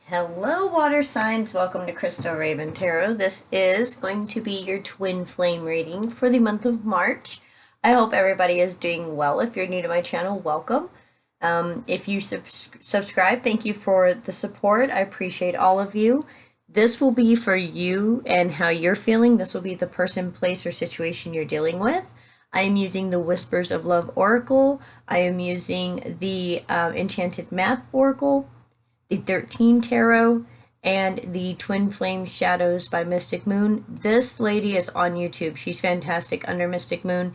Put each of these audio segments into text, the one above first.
Hello, water signs. Welcome to Crystal Raven Tarot. This is going to be your twin flame reading for the month of March. I hope everybody is doing well. If you're new to my channel, welcome. If you subscribe, thank you for the support. I appreciate all of you. This will be for you and how you're feeling. This will be the person, place, or situation you're dealing with. I am using the Whispers of Love Oracle. I am using the Enchanted Map Oracle, the 13 Tarot, and the Twin Flame Shadows by Mystic Moon. This lady is on YouTube. She's fantastic under Mystic Moon.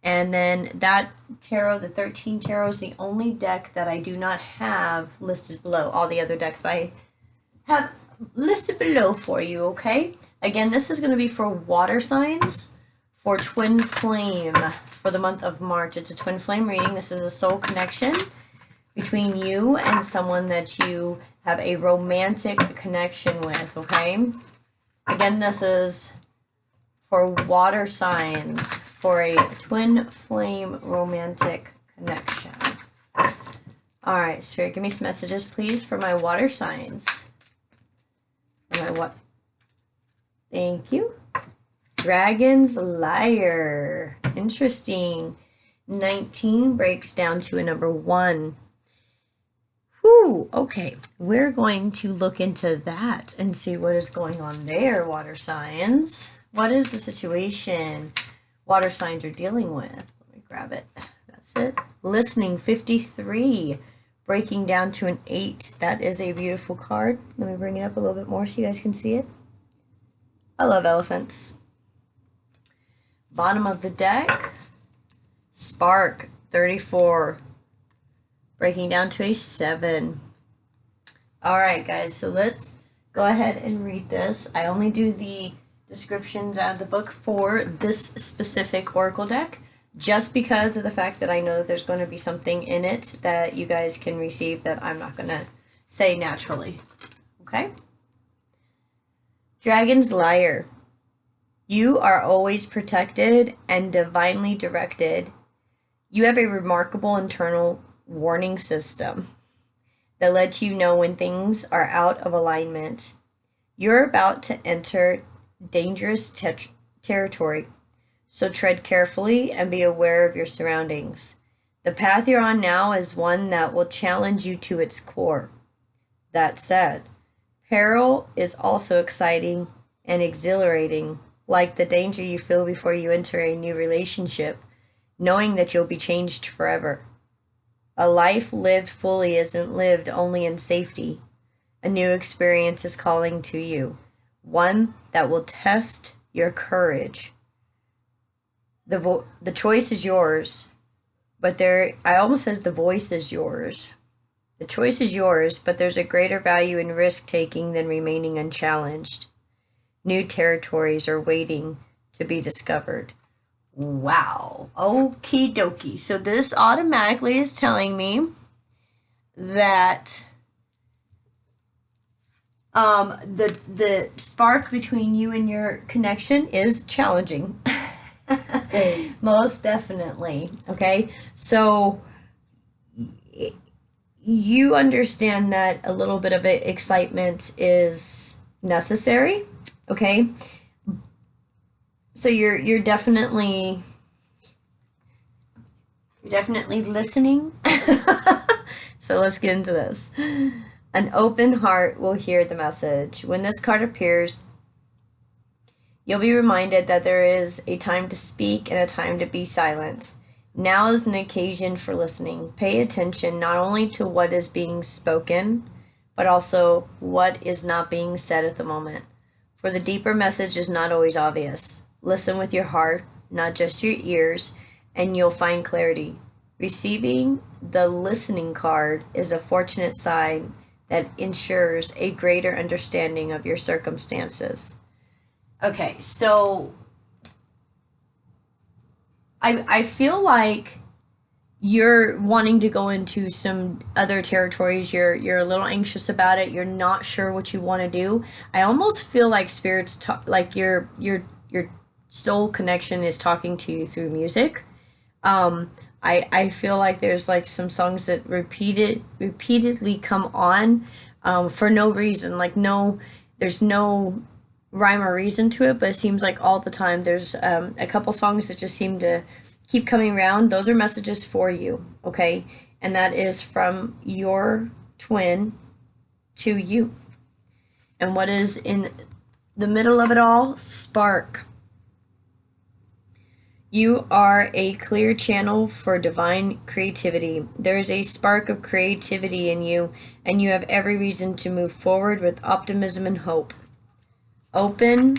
And then that tarot, the 13 Tarot, is the only deck that I do not have listed below. All the other decks I have listed below for you, okay? Again, this is going to be for water signs, for Twin Flame, for the month of March. It's a Twin Flame reading. This is a soul connection between you and someone that you have a romantic connection with, okay? Again, this is for water signs, for a twin flame romantic connection. All right, Spirit, give me some messages, please, for my water signs. Thank you. Dragon's Liar. Interesting. 19 breaks down to a number 1. Whew, okay, we're going to look into that and see what is going on there, water signs. What is the situation water signs are dealing with? Let me grab it. That's it. Listening, 53, breaking down to an 8. That is a beautiful card. Let me bring it up a little bit more so you guys can see it. I love elephants. Bottom of the deck, Spark, 34. Breaking down to a 7. All right, guys, so let's go ahead and read this. I only do the descriptions out of the book for this specific oracle deck, just because of the fact that I know that there's going to be something in it that you guys can receive that I'm not going to say naturally. Okay? Dragon's Liar. You are always protected and divinely directed. You have a remarkable internal warning system that lets you know when things are out of alignment. You're about to enter dangerous territory, so tread carefully and be aware of your surroundings. The path you're on now is one that will challenge you to its core. That said, peril is also exciting and exhilarating, like the danger you feel before you enter a new relationship, knowing that you'll be changed forever. A life lived fully isn't lived only in safety. A new experience is calling to you, one that will test your courage. The choice is yours, but I almost said the voice is yours. The choice is yours, but there's a greater value in risk-taking than remaining unchallenged. New territories are waiting to be discovered. Wow. Okie dokie. So this automatically is telling me that the spark between you and your connection is challenging. Most definitely. Okay. So you understand that a little bit of excitement is necessary. Okay. So you're definitely listening. So let's get into this. An open heart will hear the message. When this card appears, you'll be reminded that there is a time to speak and a time to be silent. Now is an occasion for listening. Pay attention not only to what is being spoken, but also what is not being said at the moment. For the deeper message is not always obvious. Listen with your heart, not just your ears, and you'll find clarity. Receiving the listening card is a fortunate sign that ensures a greater understanding of your circumstances. Okay, so I feel like you're wanting to go into some other territories. You're a little anxious about it. You're not sure what you want to do. I almost feel like spirits like your soul connection is talking to you through music. I feel like there's like some songs that repeatedly come on for no reason. Like, no, there's no rhyme or reason to it, but it seems like all the time there's a couple songs that just seem to keep coming around. Those are messages for you, okay? And that is from your twin to you. And what is in the middle of it all? Spark. You are a clear channel for divine creativity. There is a spark of creativity in you, and you have every reason to move forward with optimism and hope. Open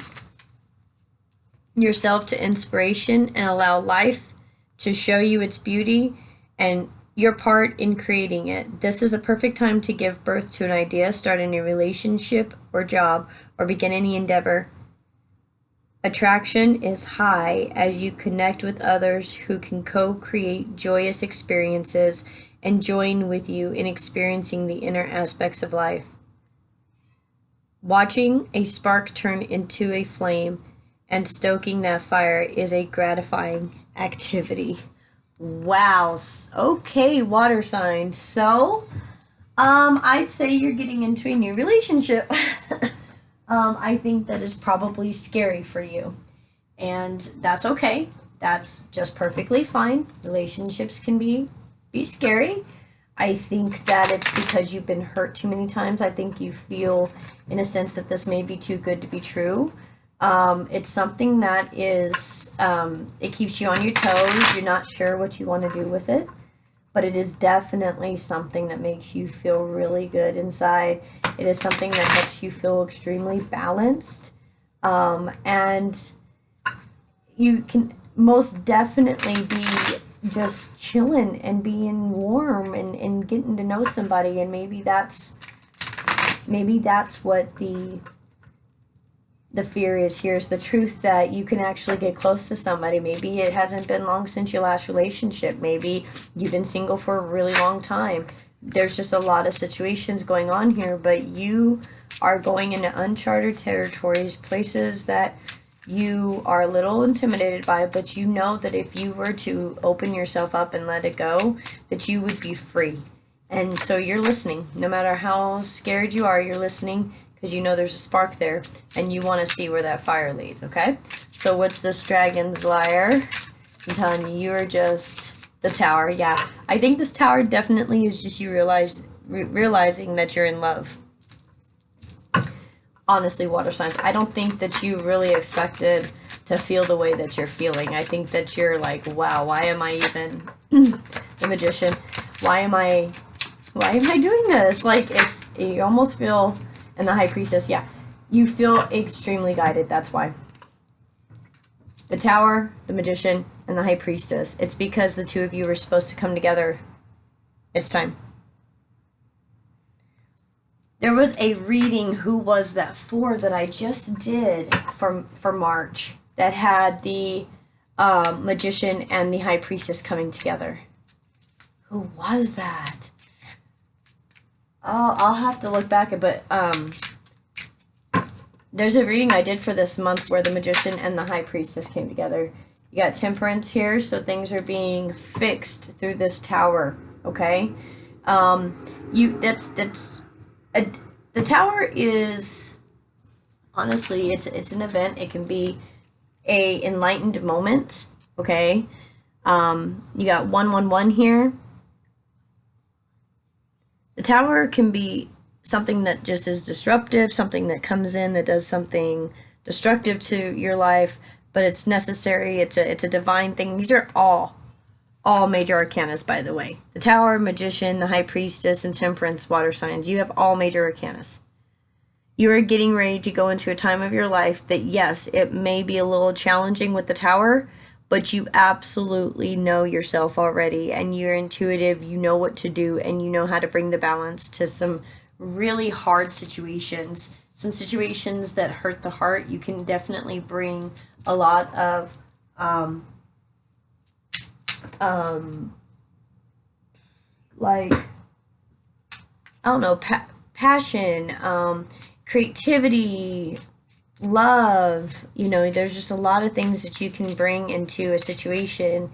yourself to inspiration and allow life to show you its beauty and your part in creating it. This is a perfect time to give birth to an idea, start a new relationship or job, or begin any endeavor. Attraction is high as you connect with others who can co-create joyous experiences and join with you in experiencing the inner aspects of life. Watching a spark turn into a flame and stoking that fire is a gratifying activity. Wow. Okay, water signs. So, I'd say you're getting into a new relationship. I think that is probably scary for you. And that's okay. That's just perfectly fine. Relationships can be scary. I think that it's because you've been hurt too many times. I think you feel, in a sense, that this may be too good to be true. It's something that is, it keeps you on your toes. You're not sure what you want to do with it. But it is definitely something that makes you feel really good inside. It is something that helps you feel extremely balanced. And you can most definitely be just chilling and being warm and getting to know somebody. And maybe that's what the fear is. Here's the truth, that you can actually get close to somebody. Maybe it hasn't been long since your last relationship. Maybe you've been single for a really long time. There's just a lot of situations going on here, but you are going into uncharted territories, places that you are a little intimidated by, but you know that if you were to open yourself up and let it go, that you would be free. And so you're listening. No matter how scared you are, you're listening, because you know there's a spark there, and you want to see where that fire leads, okay? So what's this dragon's lyre? I'm telling you, you're just the tower. Yeah, I think this tower definitely is just you realizing that you're in love. Honestly, water signs, I don't think that you really expected to feel the way that you're feeling. I think that you're like, wow, why am I even the magician? Why am I doing this? Like, you almost feel. And the high priestess, yeah, you feel extremely guided. That's why. The tower, the magician, and the high priestess. It's because the two of you were supposed to come together. It's time. There was a reading, who was that for, that I just did for March, that had the magician and the high priestess coming together. Who was that? Oh, I'll have to look back, but there's a reading I did for this month where the magician and the high priestess came together. You got temperance here, so things are being fixed through this tower, okay? The tower is, honestly, it's an event. It can be a enlightened moment, okay? You got 111 here. The tower can be something that just is disruptive, something that comes in that does something destructive to your life, but it's necessary. It's a divine thing. These are all major arcanas, by the way. The tower, magician, the high priestess, and temperance, water signs. You have all major arcanas. You are getting ready to go into a time of your life that, yes, it may be a little challenging with the tower, but you absolutely know yourself already, and you're intuitive, you know what to do, and you know how to bring the balance to some really hard situations, some situations that hurt the heart. You can definitely bring a lot of like, I don't know, passion, creativity, love. You know, there's just a lot of things that you can bring into a situation.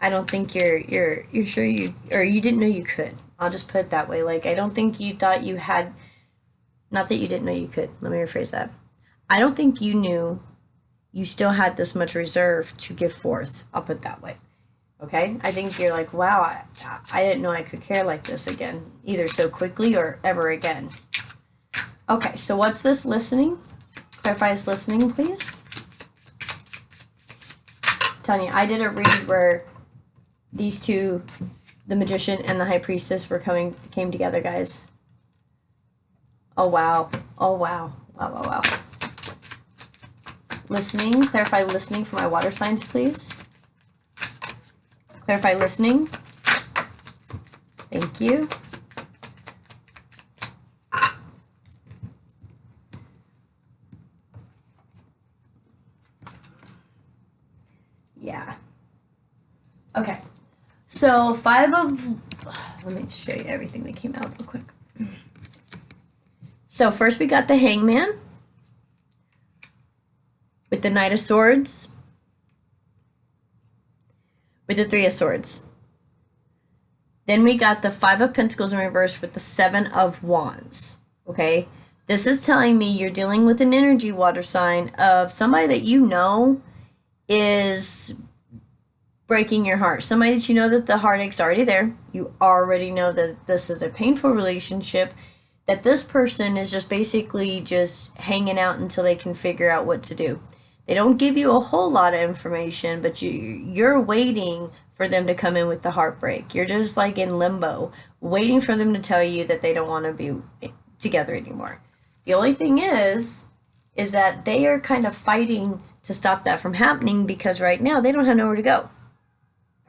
I don't think you're sure you didn't know you could, I'll just put it that way. Like, I don't think you thought you had, not that you didn't know you could. Let me rephrase that. I don't think you knew you still had this much reserve to give forth. I'll put it that way. Okay? I think you're like, wow, I didn't know I could care like this again, either so quickly or ever again. Okay, so what's this listening? Clarify this listening, please. I'm telling you, I did a read where these two, the magician and the high priestess, came together, guys. Oh wow. Oh wow. Wow, wow, wow. Listening. Clarify listening for my water signs, please. Clarify listening. Thank you. Yeah. Okay. So let me show you everything that came out real quick. So first we got the Hangman with the Knight of Swords with the Three of Swords. Then we got the Five of Pentacles in reverse with the Seven of Wands. Okay? This is telling me you're dealing with an energy water sign of somebody that you know is breaking your heart. Somebody that you know that the heartache's already there. You already know that this is a painful relationship, that this person is just basically just hanging out until they can figure out what to do. They don't give you a whole lot of information, but you're waiting for them to come in with the heartbreak. You're just like in limbo, waiting for them to tell you that they don't want to be together anymore. The only thing is that they are kind of fighting to stop that from happening because right now they don't have nowhere to go.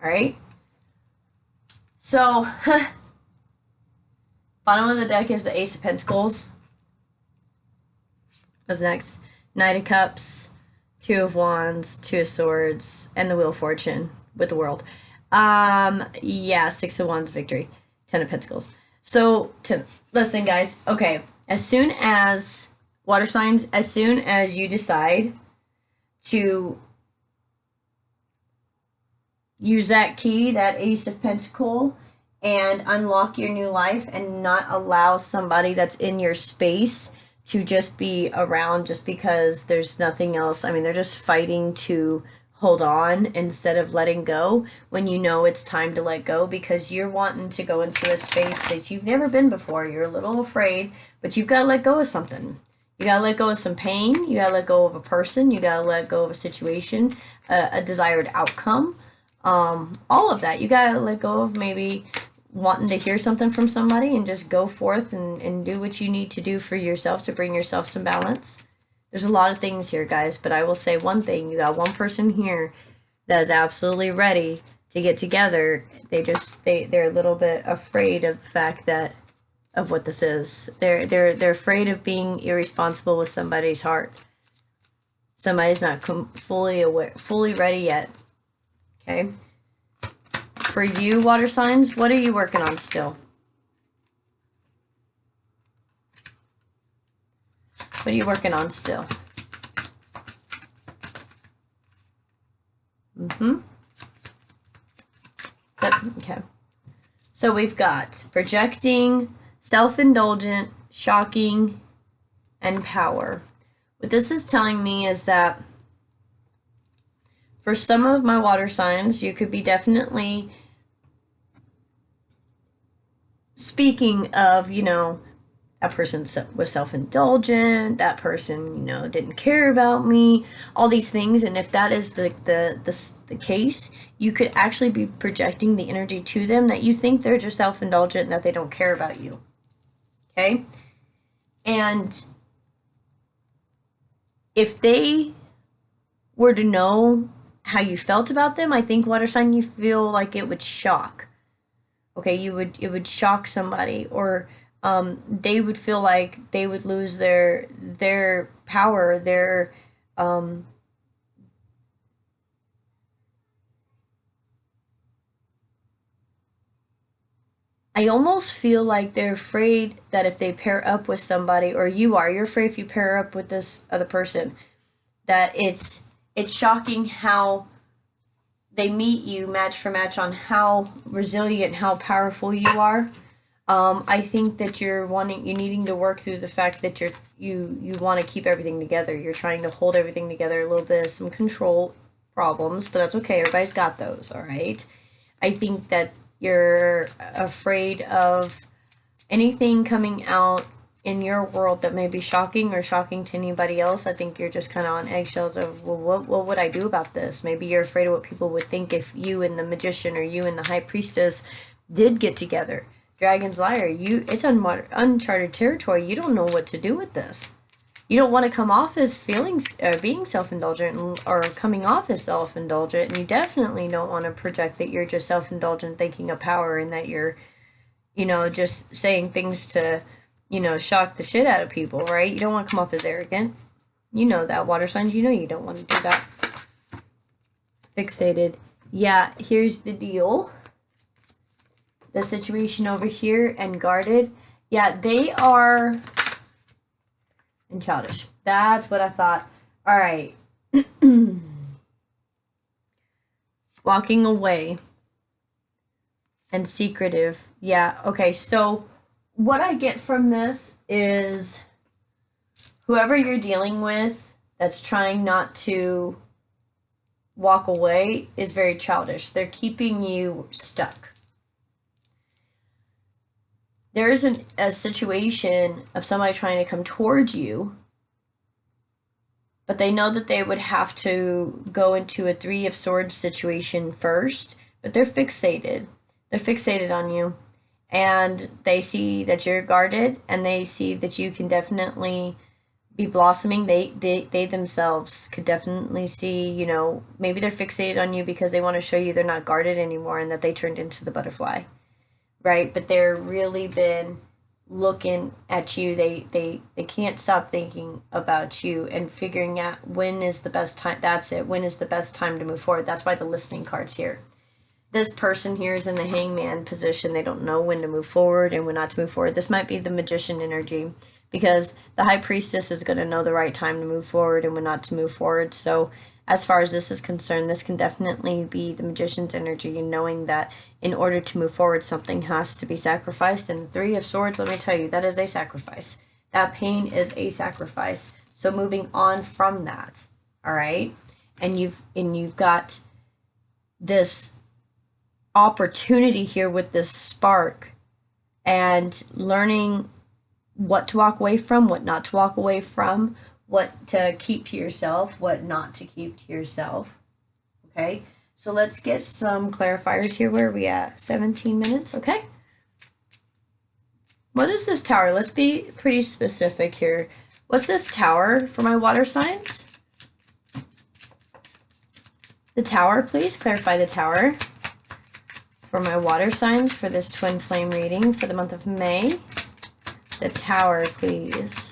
All right? So, bottom of the deck is the Ace of Pentacles. What's next? Knight of Cups, Two of Wands, Two of Swords, and the Wheel of Fortune with the World. Yeah, Six of Wands, Victory. Ten of Pentacles. So, listen, guys. Okay, as soon as water signs, as soon as you decide to use that key, that Ace of Pentacles, and unlock your new life and not allow somebody that's in your space to just be around just because there's nothing else. I mean, they're just fighting to hold on instead of letting go when you know it's time to let go because you're wanting to go into a space that you've never been before. You're a little afraid, but you've got to let go of something. You got to let go of some pain. You got to let go of a person. You got to let go of a situation, a desired outcome. All of that. You got to let go of maybe wanting to hear something from somebody and just go forth and do what you need to do for yourself to bring yourself some balance. There's a lot of things here, guys, but I will say one thing. You got one person here that is absolutely ready to get together. They're a little bit afraid of the fact that of what this is. They're afraid of being irresponsible with somebody's heart. Somebody's not fully ready yet. Okay? For you, water signs, what are you working on still? What are you working on still? Okay. So we've got projecting, self-indulgent, shocking, and power. What this is telling me is that for some of my water signs, you could be definitely speaking of, you know, that person was self-indulgent, that person, you know, didn't care about me, all these things. And if that is the case, you could actually be projecting the energy to them that you think they're just self-indulgent and that they don't care about you. Okay? And if they were to know how you felt about them, I think water sign, you feel like it would shock. Okay, it would shock somebody, or they would feel like they would lose their power, their I almost feel like they're afraid that if they pair up with somebody, or you're afraid if you pair up with this other person, that it's shocking how they meet you match for match on how resilient, how powerful you are. I think that you're needing to work through the fact that you want to keep everything together. You're trying to hold everything together. A little bit of some control problems, but that's okay. Everybody's got those, all right? I think that you're afraid of anything coming out in your world that may be shocking or shocking to anybody else. I think you're just kind of on eggshells of, well, what would I do about this? Maybe you're afraid of what people would think if you and the magician or you and the high priestess did get together. Dragon's Liar, it's uncharted territory. You don't know what to do with this. You don't want to come off as being self-indulgent or coming off as self-indulgent, and you definitely don't want to project that you're just self-indulgent thinking of power and that you're, just saying things to, shock the shit out of people, right? You don't want to come off as arrogant. You know that, water signs, you don't want to do that. Fixated. Yeah, here's the deal. The situation over here and guarded. Yeah, they are... and childish. That's what I thought. All right. Walking away and secretive. Yeah, okay. So what I get from this is whoever you're dealing with that's trying not to walk away is very childish. They're keeping you stuck. There isn't a situation of somebody trying to come towards you, but they know that they would have to go into a Three of Swords situation first, but they're fixated. They're fixated on you, and they see that you're guarded, and they see that you can definitely be blossoming. They themselves could definitely see, maybe they're fixated on you because they want to show you they're not guarded anymore and that they turned into the butterfly. Right, but they're really been looking at you. They can't stop thinking about you and figuring out when is the best time. That's it. When is the best time to move forward? That's why the listening card's here. This person here is in the hangman position. They don't know when to move forward and when not to move forward. This might be the magician energy because the high priestess is going to know the right time to move forward and when not to move forward. So as far as this is concerned, this can definitely be the magician's energy and knowing that in order to move forward, something has to be sacrificed. And the Three of Swords, let me tell you, that is a sacrifice. That pain is a sacrifice. So moving on from that, all right? And you've got this opportunity here with this spark and learning what to walk away from, what not to walk away from, what to keep to yourself, what not to keep to yourself. Okay, so let's get some clarifiers here. Where are we at? 17 minutes, okay? What is this tower? Let's be pretty specific here. What's this tower for my water signs? The tower, please. Clarify the tower for my water signs for this twin flame reading for the month of May. The tower, please.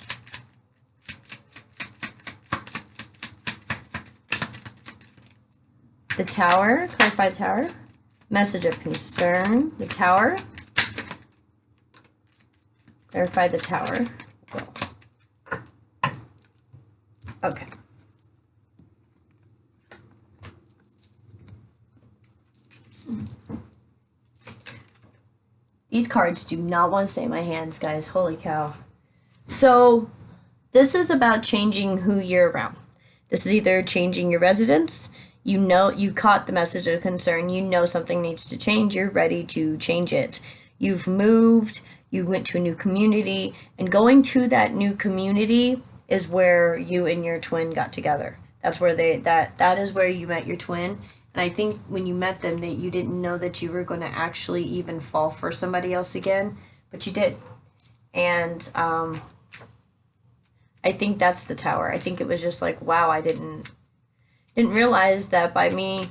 The tower, clarify the tower. Message of concern, the tower. Clarify the tower. Okay. These cards do not want to stay in my hands, guys. Holy cow. So, this is about changing who you're around. This is either changing your residence. You caught the message of concern. You know something needs to change. You're ready to change it. You've moved. You went to a new community. And going to that new community is where you and your twin got together. That's where that is where you met your twin. And I think when you met them, that you didn't know that you were going to actually even fall for somebody else again, but you did. And I think that's the tower. I think it was just like, wow, I didn't realize that by me,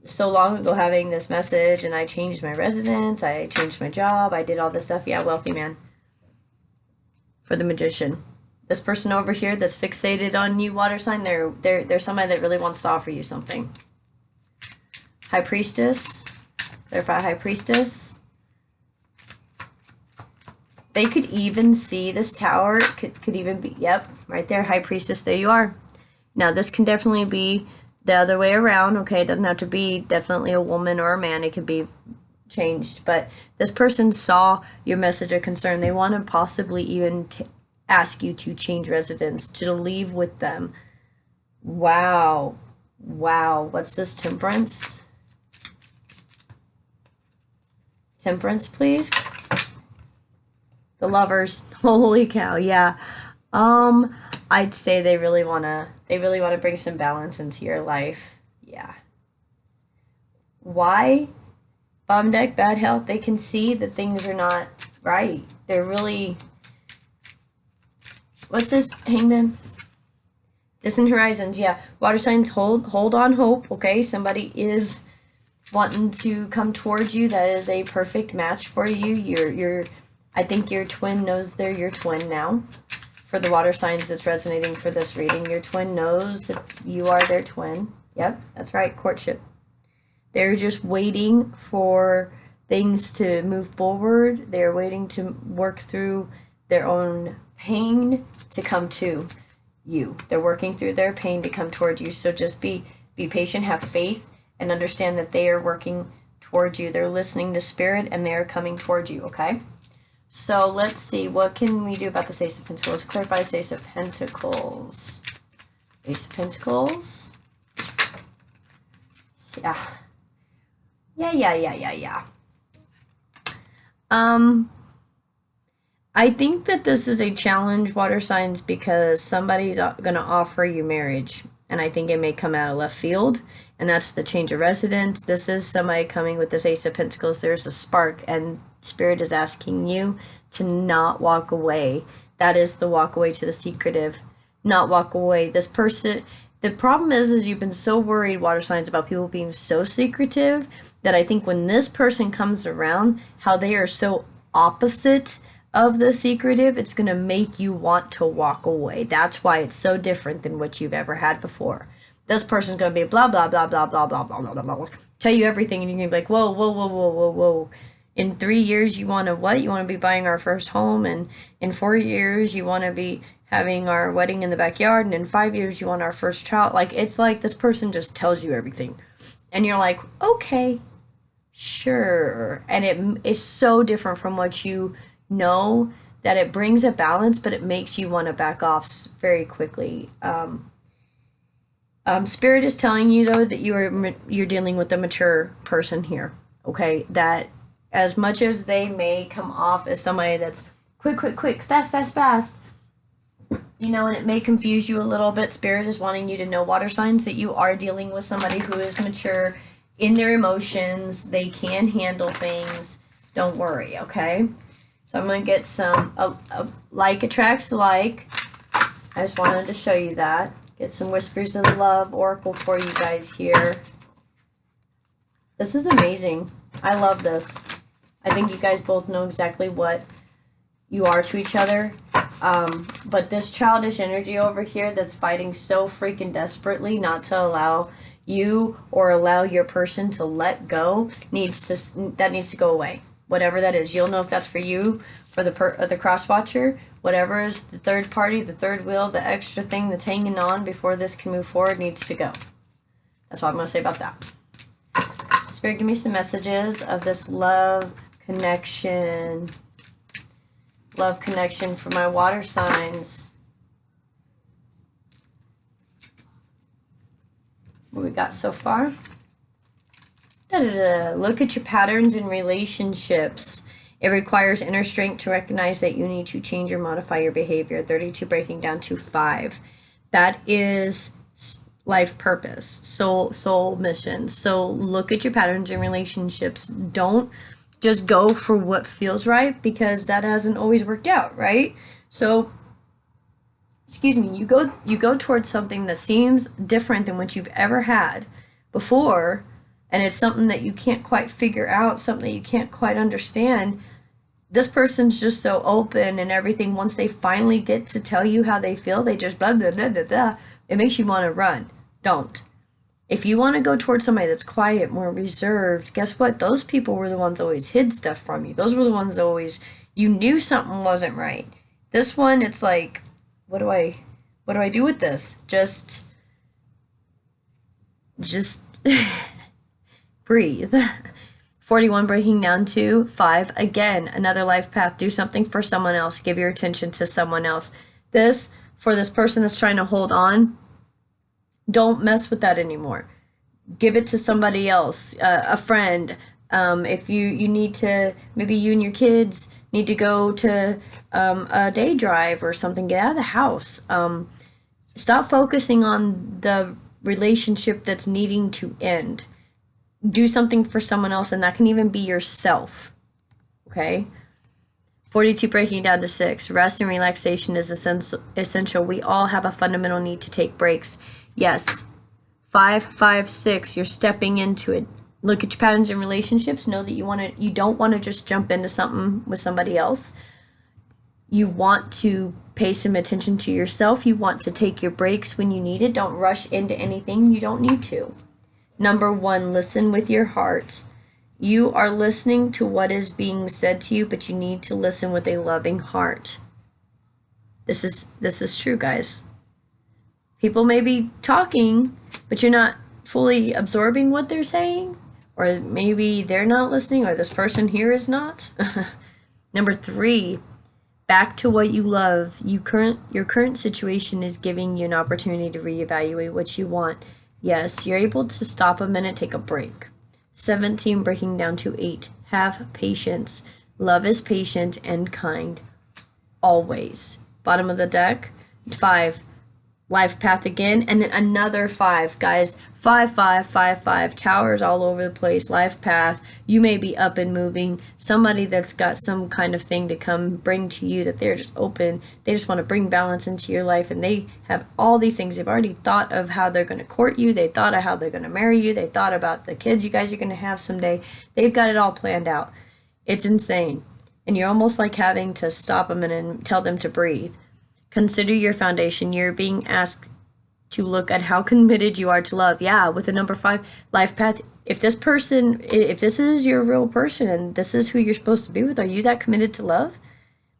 so long ago having this message, and I changed my residence, I changed my job, I did all this stuff. Yeah, wealthy man. For the magician. This person over here that's fixated on you, water sign, they're somebody that really wants to offer you something. High priestess. Clarify high priestess. They could even see this tower. Could even be, yep, right there, high priestess, there you are. Now this can definitely be the other way around, okay? It doesn't have to be definitely a woman or a man. It could be changed, but this person saw your message of concern. They want to possibly even ask you to change residence, to leave with them. Wow. Wow. What's this? Temperance? Temperance, please. The Lovers. Holy cow. Yeah. I'd say they really want to bring some balance into your life. Yeah. Why? Bottom deck, bad health. They can see that things are not right. They're really... What's this? Hangman? Distant horizons. Yeah. Water signs, hold on hope. Okay. Somebody is wanting to come towards you. That is a perfect match for you. I think your twin knows they're your twin now. For the water signs that's resonating for this reading, your twin knows that you are their twin. Yep, that's right, courtship. They're just waiting for things to move forward. They're waiting to work through their own pain to come to you. They're working through their pain to come toward you. So just be patient, have faith, and understand that they are working towards you. They're listening to spirit and they are coming towards you, okay? So let's see, what can we do about this Ace of Pentacles? Clarify this Ace of Pentacles. Ace of Pentacles. Yeah. Yeah. I think that this is a challenge, water signs, because somebody's going to offer you marriage. And I think it may come out of left field. And that's the change of residence. This is somebody coming with this Ace of Pentacles. There's a spark, and Spirit is asking you to not walk away. That is the walk away to the secretive. Not walk away. This person, the problem is you've been so worried, water signs, about people being so secretive, that I think when this person comes around, how they are so opposite of the secretive, it's going to make you want to walk away. That's why it's so different than what you've ever had before. This person's going to be blah, blah, blah, blah, blah, blah, blah, blah, blah, tell you everything, and you're going to be like, whoa, whoa, whoa, whoa, whoa, whoa. In 3 years, you want to what? You want to be buying our first home, and in 4 years, you want to be having our wedding in the backyard, and in 5 years, you want our first child. Like, it's like this person just tells you everything. And you're like, okay, sure. And it is so different from what you know, that it brings a balance, but it makes you want to back off very quickly. Spirit is telling you, though, that you're dealing with a mature person here, okay? That as much as they may come off as somebody that's quick, fast, you know, and it may confuse you a little bit, Spirit is wanting you to know, water signs, that you are dealing with somebody who is mature in their emotions. They can handle things. Don't worry, okay? So I'm going to get some, like attracts like. I just wanted to show you that. Get some Whispers of Love Oracle for you guys here. This is amazing. I love this. I think you guys both know exactly what you are to each other. But this childish energy over here that's fighting so freaking desperately not to allow you or allow your person to let go needs to go away. Whatever that is, you'll know if that's for you, for the cross watcher, whatever is the third party, the third wheel, the extra thing that's hanging on before this can move forward needs to go. That's all I'm going to say about that. Spirit, give me some messages of this love connection. Love connection for my water signs. What we got so far? Look at your patterns in relationships. It requires inner strength to recognize that you need to change or modify your behavior. 32 breaking down to 5. That is life purpose, soul mission. So look at your patterns in relationships. Don't just go for what feels right, because that hasn't always worked out, right? So, excuse me, you go towards something that seems different than what you've ever had before, and it's something that you can't quite figure out, something that you can't quite understand. This person's just so open and everything. Once they finally get to tell you how they feel, they just blah, blah, blah, blah, blah. It makes you want to run. Don't. If you want to go towards somebody that's quiet, more reserved, guess what? Those people were the ones that always hid stuff from you. Those were the ones that always, you knew something wasn't right. This one, it's like, what do I do with this? Just breathe. 41 breaking down to 5. Again, another life path. Do something for someone else. Give your attention to someone else. This, for this person that's trying to hold on, don't mess with that anymore. Give it to somebody else, a friend. If you need to, maybe you and your kids need to go to a day drive or something, get out of the house. Stop focusing on the relationship that's needing to end. Do something for someone else, and that can even be yourself. Okay? 42 breaking down to 6. Rest and relaxation is essential. We all have a fundamental need to take breaks. Yes. 5, 5, 6. You're stepping into it. Look at your patterns in relationships. Know that you don't want to just jump into something with somebody else. You want to pay some attention to yourself. You want to take your breaks when you need it. Don't rush into anything you don't need to. Number 1, listen with your heart. You are listening to what is being said to you, but you need to listen with a loving heart. This is true, guys. People may be talking, but you're not fully absorbing what they're saying, or maybe they're not listening, or this person here is not. Number 3, back to what you love. Your current situation is giving you an opportunity to reevaluate what you want. Yes, you're able to stop a minute, take a break. 17 breaking down to 8. Have patience. Love is patient and kind. Always. Bottom of the deck. 5. Life path again, and then another 5, guys. 5, 5, 5, 5. Towers all over the place. Life path. You may be up and moving. Somebody that's got some kind of thing to come bring to you, that they're just open. They just want to bring balance into your life, and they have all these things. They've already thought of how they're going to court you. They thought of how they're going to marry you. They thought about the kids you guys are going to have someday. They've got it all planned out. It's insane. And you're almost like having to stop them and tell them to breathe. Consider your foundation. You're being asked to look at how committed you are to love. Yeah, with the number 5 life path. If this is your real person and this is who you're supposed to be with, are you that committed to love?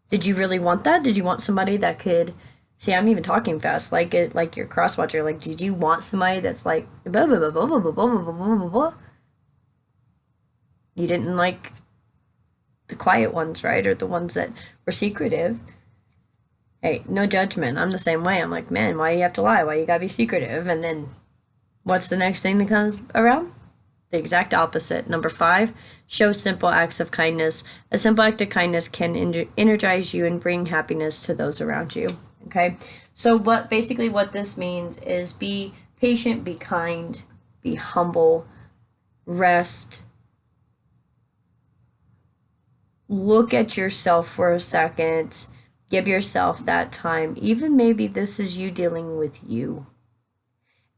Did you really want that? Did you want somebody that could, see, I'm even talking fast, like your crosswatcher. Like, did you want somebody that's like, blah, blah, blah, blah, blah, blah, blah, blah, blah, blah, blah. You didn't like the quiet ones, right? Or the ones that were secretive. Hey, no judgment. I'm the same way. I'm like, man, why you have to lie? Why you gotta be secretive? And then what's the next thing that comes around? The exact opposite. Number 5, show simple acts of kindness. A simple act of kindness can energize you and bring happiness to those around you. Okay? So what this means is be patient, be kind, be humble, rest. Look at yourself for a second. Give yourself that time. Even maybe this is you dealing with you.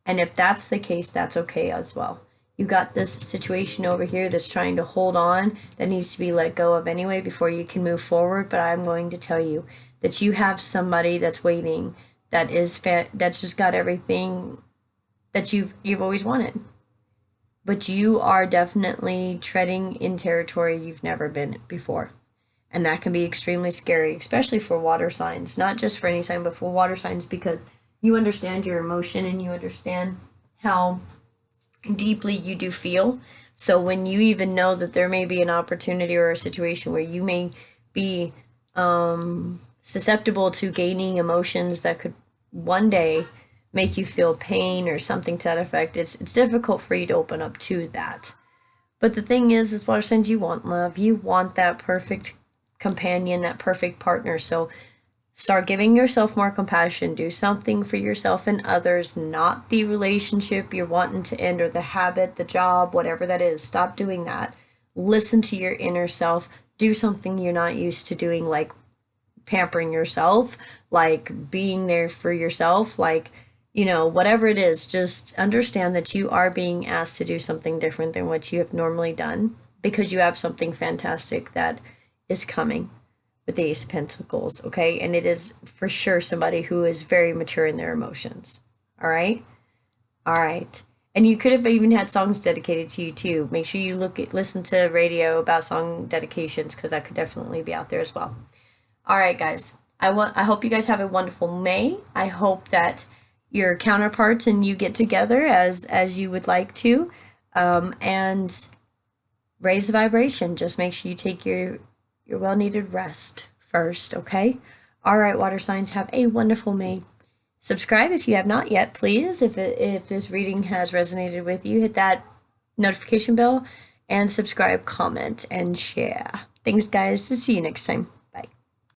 And if that's the case, that's okay as well. You got this situation over here that's trying to hold on, that needs to be let go of anyway before you can move forward. But I'm going to tell you that you have somebody that's waiting, that's just got everything that you've always wanted. But you are definitely treading in territory you've never been before. And that can be extremely scary, especially for water signs. Not just for any sign, but for water signs, because you understand your emotion and you understand how deeply you do feel. So when you even know that there may be an opportunity or a situation where you may be susceptible to gaining emotions that could one day make you feel pain or something to that effect, it's difficult for you to open up to that. But the thing is water signs, you want love. You want that perfect companion, that perfect partner. So start giving yourself more compassion. Do something for yourself and others, not the relationship you're wanting to end or the habit, the job, whatever that is. Stop doing that. Listen to your inner self. Do something you're not used to doing, like pampering yourself, like being there for yourself, like, whatever it is. Just understand that you are being asked to do something different than what you have normally done, because you have something fantastic that is coming with the Ace of Pentacles, okay? And it is for sure somebody who is very mature in their emotions, all right? All right. And you could have even had songs dedicated to you too. Make sure you listen to radio about song dedications, because that could definitely be out there as well. All right, guys. I hope you guys have a wonderful May. I hope that your counterparts and you get together as you would like to. And raise the vibration. Just make sure you take your well-needed rest first, okay? All right, water signs, have a wonderful May. Subscribe if you have not yet, please. If this reading has resonated with you, hit that notification bell and subscribe, comment, and share. Thanks, guys. See you next time.